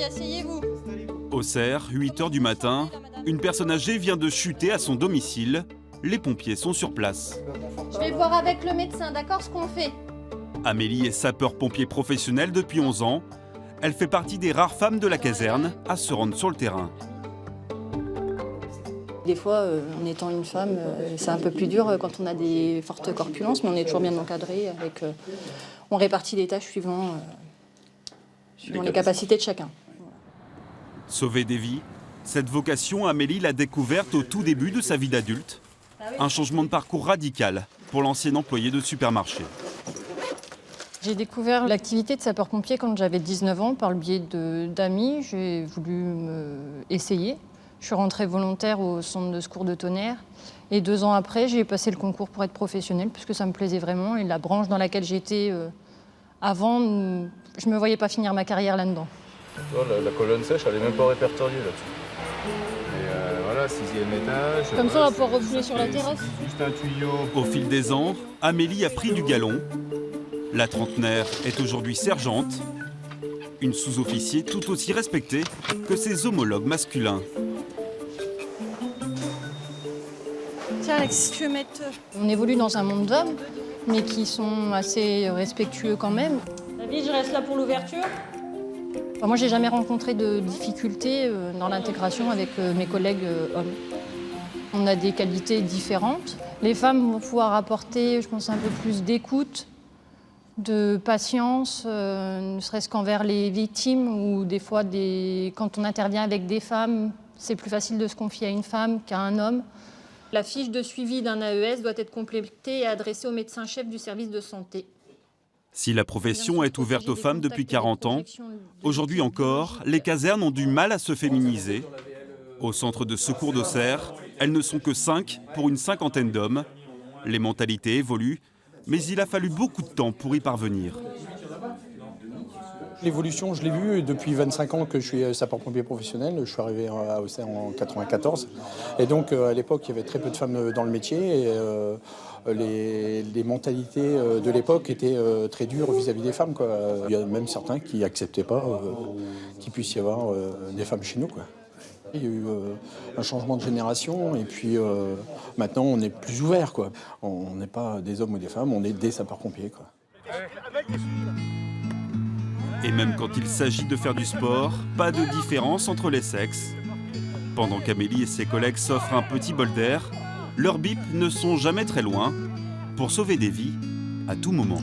asseyez-vous. Auxerre, 8 h du matin, une personne âgée vient de chuter à son domicile. Les pompiers sont sur place. Je vais voir avec le médecin, d'accord, ce qu'on fait. Amélie est sapeur-pompier professionnel depuis 11 ans. Elle fait partie des rares femmes de la caserne à se rendre sur le terrain. Des fois, en étant une femme, c'est un peu plus dur quand on a des fortes corpulences, mais on est toujours bien encadré. On répartit les tâches suivant les capacités de chacun. Sauver des vies, cette vocation, Amélie l'a découverte au tout début de sa vie d'adulte. Un changement de parcours radical pour l'ancienne employée de supermarché. J'ai découvert l'activité de sapeur-pompier quand j'avais 19 ans par le biais d'amis. J'ai voulu essayer. Je suis rentrée volontaire au centre de secours de Tonnerre. Et 2 ans après, j'ai passé le concours pour être professionnelle, puisque ça me plaisait vraiment. Et la branche dans laquelle j'étais avant, je ne me voyais pas finir ma carrière là-dedans. La colonne sèche, elle n'est même pas répertoriée là-dessus. Et voilà, 6e étage. Comme ça, on va pouvoir refouler sur la terrasse. Juste un tuyau. Au fil des ans, Amélie a pris du galon. La trentenaire est aujourd'hui sergente. Une sous-officier tout aussi respectée que ses homologues masculins. Tiens, Alex, tu veux mettre... On évolue dans un monde d'hommes, mais qui sont assez respectueux quand même. David, je reste là pour l'ouverture. Enfin, moi, j'ai jamais rencontré de difficultés dans l'intégration avec mes collègues hommes. On a des qualités différentes. Les femmes vont pouvoir apporter, je pense, un peu plus d'écoute, de patience, ne serait-ce qu'envers les victimes, ou des fois, quand on intervient avec des femmes, c'est plus facile de se confier à une femme qu'à un homme. La fiche de suivi d'un AES doit être complétée et adressée au médecin-chef du service de santé. Si la profession est ouverte aux femmes depuis 40 ans, aujourd'hui encore, les casernes ont du mal à se féminiser. Au centre de secours d'Auxerre, elles ne sont que 5 pour une cinquantaine d'hommes. Les mentalités évoluent, mais il a fallu beaucoup de temps pour y parvenir. L'évolution, je l'ai vue depuis 25 ans que je suis sapeur-pompier professionnel. Je suis arrivé à Auxerre en 1994. Et donc, à l'époque, il y avait très peu de femmes dans le métier. Et les mentalités de l'époque étaient très dures vis-à-vis des femmes, quoi. Il y a même certains qui n'acceptaient pas qu'il puisse y avoir des femmes chez nous, quoi. Il y a eu un changement de génération et puis maintenant, on est plus ouvert, quoi. On n'est pas des hommes ou des femmes, on est des sapeurs-pompiers, quoi. Et même quand il s'agit de faire du sport, pas de différence entre les sexes. Pendant qu'Amélie et ses collègues s'offrent un petit bol d'air, leurs bips ne sont jamais très loin pour sauver des vies à tout moment.